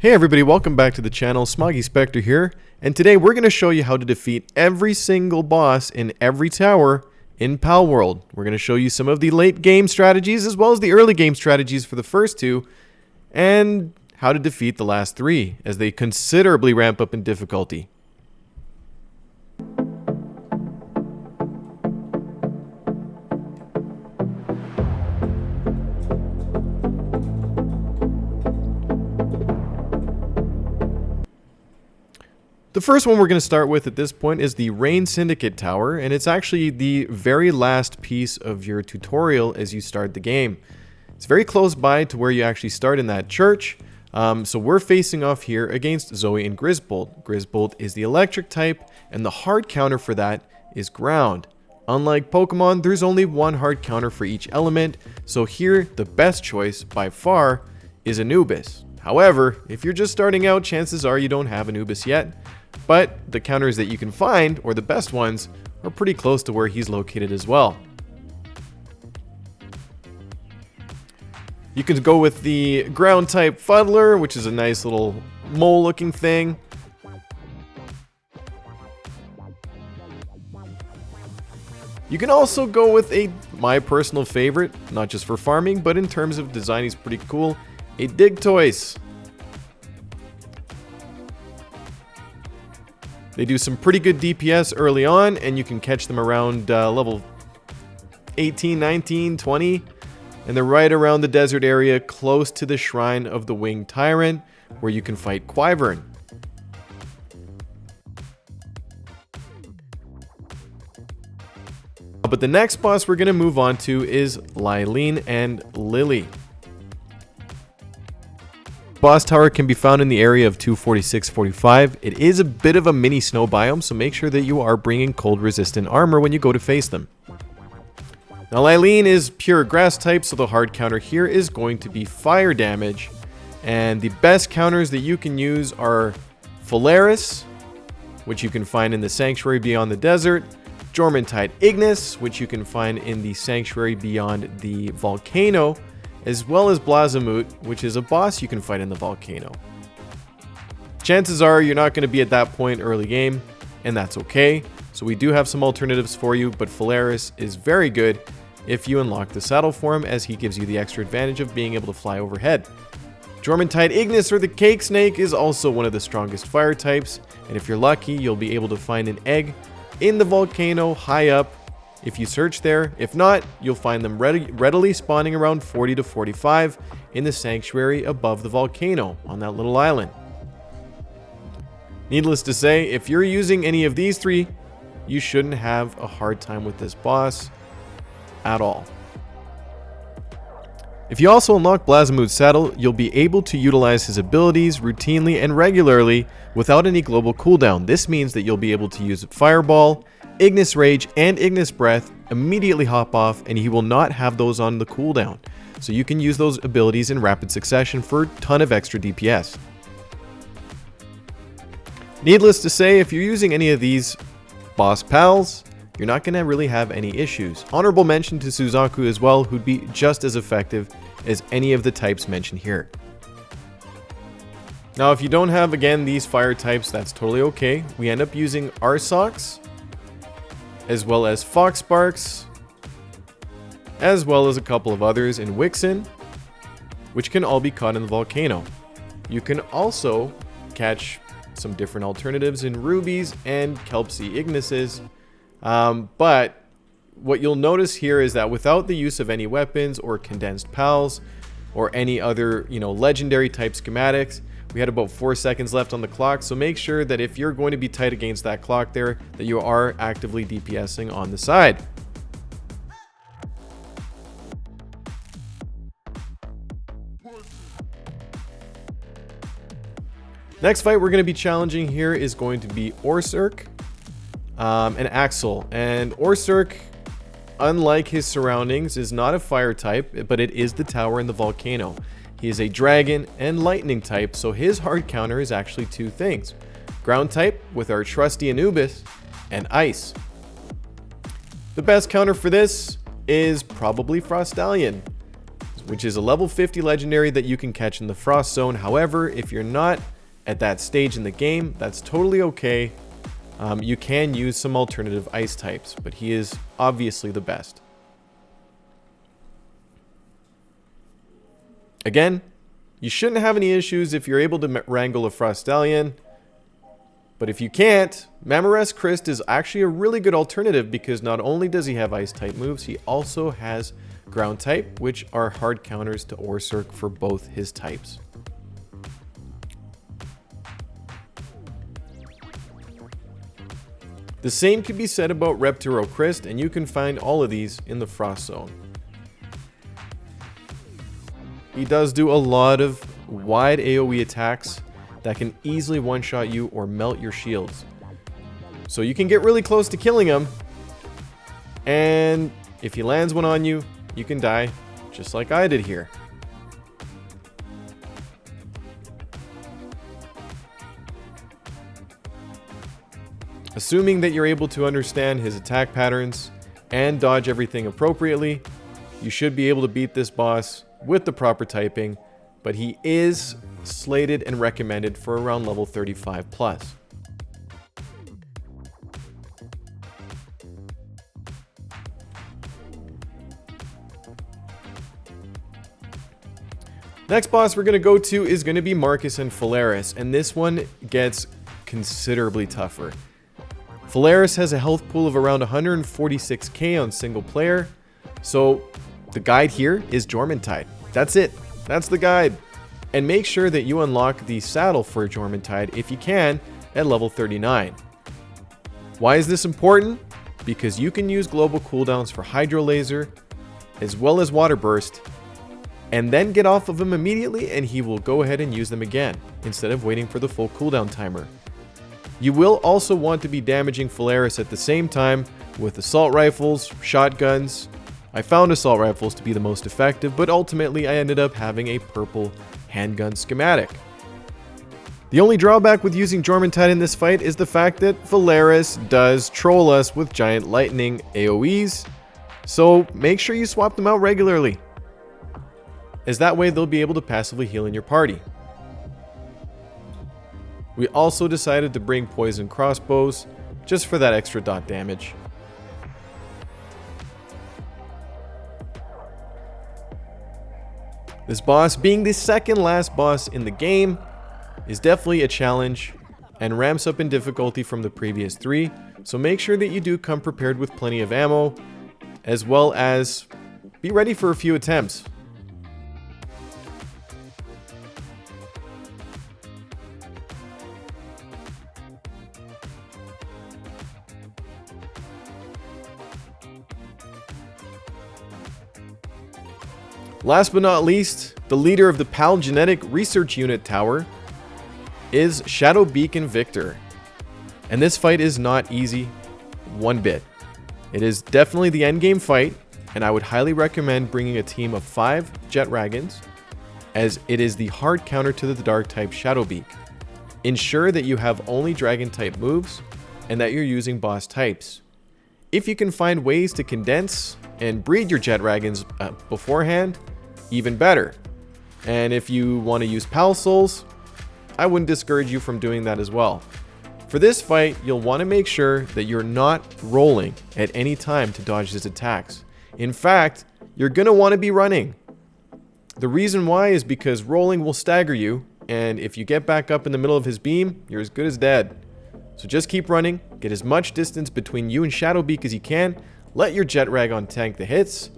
Hey everybody, welcome back to the channel. Smoggy Spectre here, and today we're going to show you how to defeat every single boss in every tower in PALWORLD. We're going to show you some of the late game strategies as well as the early game strategies for the first two, and how to defeat the last three as they considerably ramp up in difficulty. The first one we're going to start with at this point is the Rain Syndicate Tower, and it's actually the very last piece of your tutorial as you start the game. It's very close by to where you actually start in that church, so we're facing off here against Zoe and Grizzbolt. Grizzbolt is the electric type, and the hard counter for that is ground. Unlike Pokemon, there's only one hard counter for each element, so here the best choice by far is Anubis. However, if you're just starting out, chances are you don't have Anubis yet. But the counters that you can find, or the best ones, are pretty close to where he's located as well. You can go with the ground type Fuddler, which is a nice little mole looking thing. You can also go with my personal favorite, not just for farming, but in terms of design he's pretty cool, a Digtoise. They do some pretty good DPS early on, and you can catch them around level 18, 19, 20. And they're right around the desert area, close to the Shrine of the Winged Tyrant, where you can fight Wyvern. But the next boss we're going to move on to is Lyleen and Lily. Boss tower can be found in the area of 246-45. It is a bit of a mini snow biome, so make sure that you are bringing cold resistant armor when you go to face them. Now Lyleen is pure grass type, so the hard counter here is going to be fire damage. And the best counters that you can use are Faleris, which you can find in the Sanctuary Beyond the Desert, Jormuntide Ignis, which you can find in the Sanctuary Beyond the Volcano, as well as Blazamut, which is a boss you can fight in the volcano. Chances are you're not going to be at that point early game, and that's okay. So we do have some alternatives for you, but Faleris is very good if you unlock the saddle form, as he gives you the extra advantage of being able to fly overhead. Jormuntide Ignis, or the Cake Snake, is also one of the strongest fire types, and if you're lucky, you'll be able to find an egg in the volcano high up if you search there. If not, you'll find them readily spawning around 40 to 45 in the sanctuary above the volcano on that little island. Needless to say, if you're using any of these three, you shouldn't have a hard time with this boss at all. If you also unlock Blazamut's saddle, you'll be able to utilize his abilities routinely and regularly without any global cooldown. This means that you'll be able to use Fireball, Ignis Rage, and Ignis Breath, immediately hop off, and he will not have those on the cooldown. So you can use those abilities in rapid succession for a ton of extra DPS. Needless to say, if you're using any of these boss pals, you're not going to really have any issues. Honorable mention to Suzaku as well, who'd be just as effective as any of the types mentioned here. Now, if you don't have, again, these fire types, that's totally okay. We end up using Arsox, as well as Foxsparks, as well as a couple of others in Wixen, which can all be caught in the volcano. You can also catch some different alternatives in Rubies and Kelpsy Ignises, but what you'll notice here is that without the use of any weapons or condensed pals or any other, legendary type schematics, we had about 4 seconds left on the clock, so make sure that if you're going to be tight against that clock there, that you are actively DPSing on the side. Next fight we're going to be challenging here is going to be Orserk and Axel. And Orserk, unlike his surroundings, is not a fire type, but it is the tower in the volcano. He is a dragon and lightning type, so his hard counter is actually two things. Ground type with our trusty Anubis, and ice. The best counter for this is probably Frostallion. which is a level 50 legendary that you can catch in the Frost Zone. However, if you're not at that stage in the game, that's totally okay. You can use some alternative ice types, but he is obviously the best. Again, you shouldn't have any issues if you're able to wrangle a Frostallion. But if you can't, Mamoresk Christ is actually a really good alternative because not only does he have ice type moves, he also has ground type, which are hard counters to Orserk for both his types. The same could be said about Reptiro Christ, and you can find all of these in the Frost Zone. He does do a lot of wide AoE attacks that can easily one-shot you or melt your shields. So you can get really close to killing him, and if he lands one on you, you can die, just like I did here. Assuming that you're able to understand his attack patterns and dodge everything appropriately, you should be able to beat this boss with the proper typing, but he is slated and recommended for around level 35 plus. Next boss we're going to go to is going to be Marcus and Faleris, and this one gets considerably tougher. Faleris has a health pool of around 146k on single player, so the guide here is Jormuntide. That's it. That's the guide. And make sure that you unlock the saddle for Jormuntide if you can at level 39. Why is this important? Because you can use global cooldowns for Hydro Laser as well as Water Burst, and then get off of him immediately and he will go ahead and use them again instead of waiting for the full cooldown timer. You will also want to be damaging Faleris at the same time with assault rifles, shotguns. I found assault rifles to be the most effective, but ultimately I ended up having a purple handgun schematic. The only drawback with using Jormuntide in this fight is the fact that Faleris does troll us with giant lightning AoEs, so make sure you swap them out regularly, as that way they'll be able to passively heal in your party. We also decided to bring poison crossbows just for that extra dot damage. This boss, being the second last boss in the game, is definitely a challenge and ramps up in difficulty from the previous three, so make sure that you do come prepared with plenty of ammo, as well as be ready for a few attempts. Last but not least, the leader of the PAL Genetic Research Unit Tower is Shadowbeak and Victor. And this fight is not easy one bit. It is definitely the endgame fight, and I would highly recommend bringing a team of 5 Jet Dragons, as it is the hard counter to the Dark type Shadowbeak. Ensure that you have only Dragon type moves, and that you're using boss types. If you can find ways to condense and breed your Jet Dragons beforehand, even better. And if you want to use Pal Souls, I wouldn't discourage you from doing that as well. For this fight, you'll want to make sure that you're not rolling at any time to dodge his attacks. In fact, you're going to want to be running. The reason why is because rolling will stagger you, and if you get back up in the middle of his beam, you're as good as dead. So just keep running, get as much distance between you and Shadowbeak as you can, let your Jet Dragon tank the hits,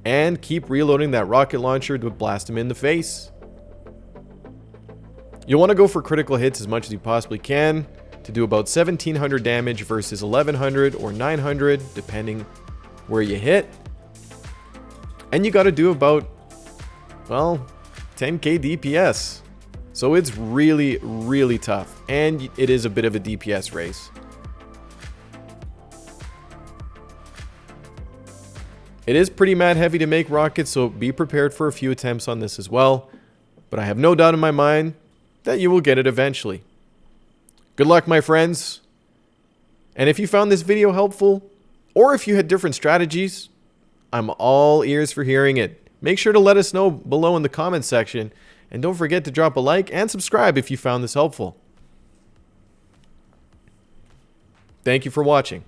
and keep reloading that rocket launcher to blast him in the face. You'll want to go for critical hits as much as you possibly can to do about 1700 damage versus 1100 or 900 depending where you hit. And you got to do about, well, 10k DPS. So it's really, really tough, and it is a bit of a DPS race. It is pretty mad heavy to make rockets, so be prepared for a few attempts on this as well, but I have no doubt in my mind that you will get it eventually. Good luck, my friends, and if you found this video helpful, or if you had different strategies, I'm all ears for hearing it. Make sure to let us know below in the comments section, and don't forget to drop a like and subscribe if you found this helpful. Thank you for watching.